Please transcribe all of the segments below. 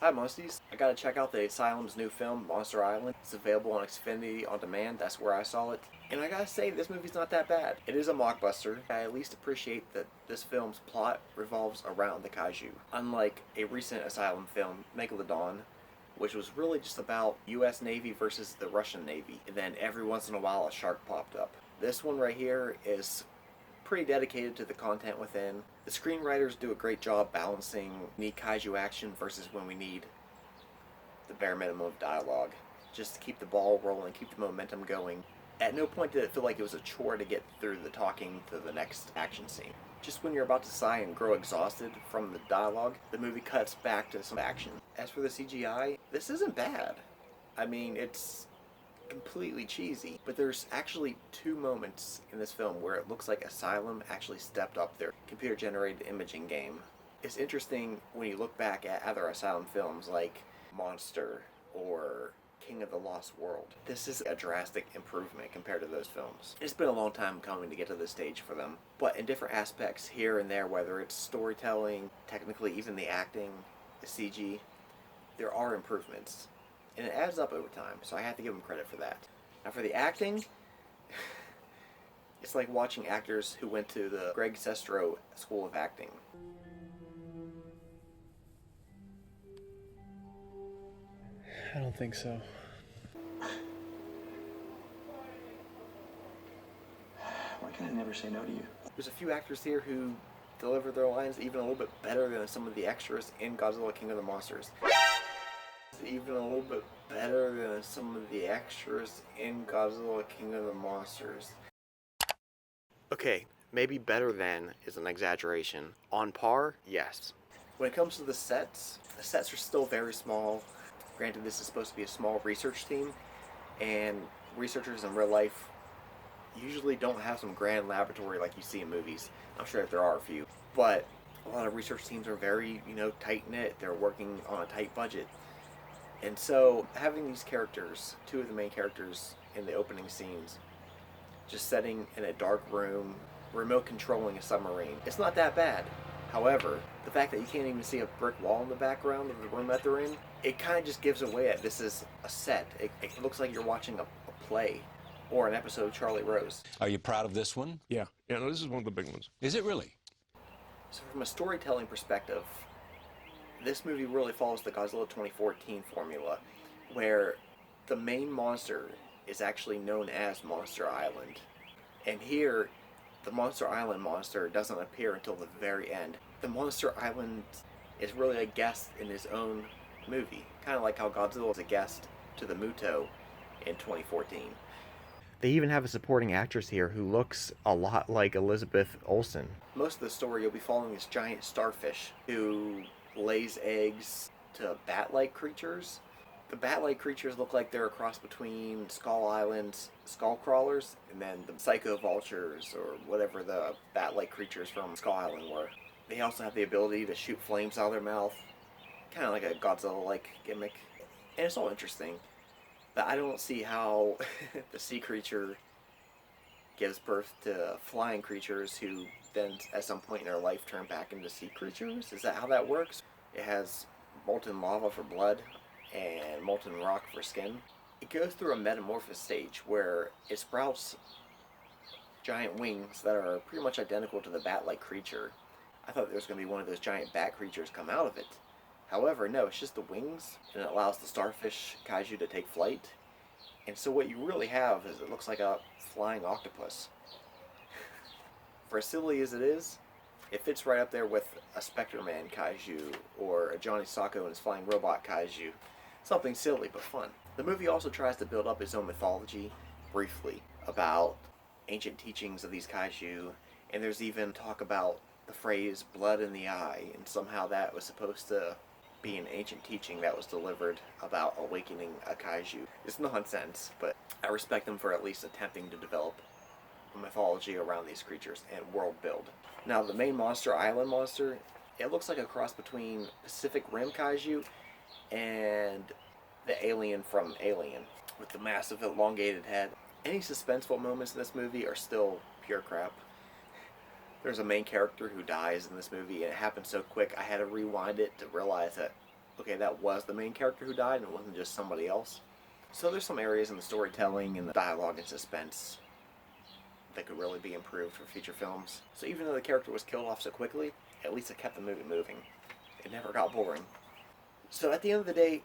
Hi Monsties, I gotta check out the Asylum's new film, Monster Island. It's available on XFINITY on demand, that's where I saw it. And I gotta say, this movie's not that bad. It is a mockbuster. I at least appreciate that this film's plot revolves around the kaiju. Unlike a recent Asylum film, Megalodon, which was really just about US Navy versus the Russian Navy. And then every once in a while a shark popped up. This one right here is pretty dedicated to the content within. The screenwriters do a great job balancing need kaiju action versus when we need the bare minimum of dialogue. Just to keep the ball rolling, keep the momentum going. At no point did it feel like it was a chore to get through the talking to the next action scene. Just when you're about to sigh and grow exhausted from the dialogue, the movie cuts back to some action. As for the CGI, this isn't bad. I mean, it's completely cheesy, but there's actually two moments in this film where it looks like Asylum actually stepped up their computer generated imaging game. It's interesting when you look back at other Asylum films like Monster or King of the Lost World. This is a drastic improvement compared to those films. It's been a long time coming to get to this stage for them, but in different aspects here and there, whether it's storytelling, technically even the acting, the CG, there are improvements. And it adds up over time, so I have to give them credit for that. Now for the acting, it's like watching actors who went to the Greg Sestero School of Acting. I don't think so. Why can I never say no to you? There's a few actors here who deliver their lines even a little bit better than some of the extras in Godzilla King of the Monsters. Even a little bit better than some of the extras in Godzilla King of the Monsters. Okay, maybe better than is an exaggeration. On par, yes. When it comes to the sets are still very small. Granted, this is supposed to be a small research team, and researchers in real life usually don't have some grand laboratory like you see in movies. I'm sure that there are a few, but a lot of research teams are very, tight-knit. They're working on a tight budget. And so having these characters, two of the main characters in the opening scenes, just sitting in a dark room, remote controlling a submarine, it's not that bad. However, the fact that you can't even see a brick wall in the background of the room that they're in, it kind of just gives away that this is a set. It looks like you're watching a play or an episode of Charlie Rose. Are you proud of this one? Yeah, no, this is one of the big ones. Is it really? So from a storytelling perspective, this movie really follows the Godzilla 2014 formula, where the main monster is actually known as Monster Island. And here, the Monster Island monster doesn't appear until the very end. The Monster Island is really a guest in his own movie, kind of like how Godzilla is a guest to the Muto in 2014. They even have a supporting actress here who looks a lot like Elizabeth Olsen. Most of the story, you'll be following this giant starfish who lays eggs to bat-like creatures. The bat-like creatures look like they're a cross between Skull Island's skull crawlers and then the psycho vultures or whatever the bat-like creatures from Skull Island were. They also have the ability to shoot flames out of their mouth, kind of like a Godzilla-like gimmick. And it's all interesting, but I don't see how the sea creature gives birth to flying creatures who then at some point in their life turn back into sea creatures. Is that how that works? It has molten lava for blood and molten rock for skin. It goes through a metamorphosis stage where it sprouts giant wings that are pretty much identical to the bat-like creature. I thought there was going to be one of those giant bat creatures come out of it. However, no, it's just the wings, and it allows the starfish kaiju to take flight. And so what you really have is it looks like a flying octopus. For as silly as it is, it fits right up there with a Spectre-Man kaiju or a Johnny Sacco and his flying robot kaiju. Something silly but fun. The movie also tries to build up its own mythology briefly about ancient teachings of these kaiju, and there's even talk about the phrase blood in the eye, and somehow that was supposed to be an ancient teaching that was delivered about awakening a kaiju. It's nonsense, but I respect them for at least attempting to develop a mythology around these creatures and world build. Now the main Monster Island monster, it looks like a cross between Pacific Rim kaiju and the alien from Alien, with the massive elongated head. Any suspenseful moments in this movie are still pure crap. There's a main character who dies in this movie, and it happened so quick I had to rewind it to realize that okay, that was the main character who died and it wasn't just somebody else. So there's some areas in the storytelling and the dialogue and suspense that could really be improved for future films. So even though the character was killed off so quickly, at least it kept the movie moving. It never got boring. So at the end of the day,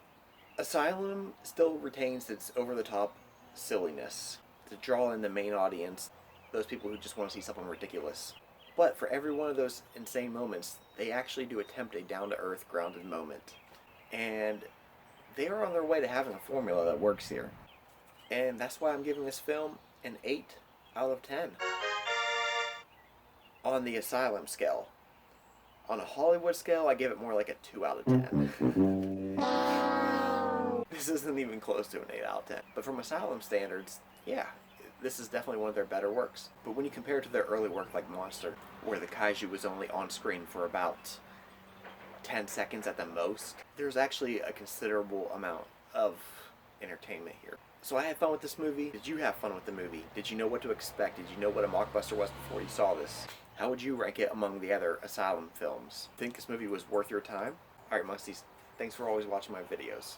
Asylum still retains its over-the-top silliness to draw in the main audience, those people who just want to see something ridiculous. But for every one of those insane moments, they actually do attempt a down-to-earth, grounded moment. And they are on their way to having a formula that works here. And that's why I'm giving this film an 8 out of 10 on the Asylum scale. On a Hollywood scale, I give it more like a 2 out of 10. This isn't even close to an 8 out of 10. But from Asylum standards, yeah, this is definitely one of their better works. But when you compare it to their early work like Monster, where the kaiju was only on screen for about 10 seconds at the most, there's actually a considerable amount of entertainment here. So I had fun with this movie. Did you have fun with the movie? Did you know what to expect? Did you know what a mockbuster was before you saw this? How would you rank it among the other Asylum films? Think this movie was worth your time? Alright, Musties, thanks for always watching my videos.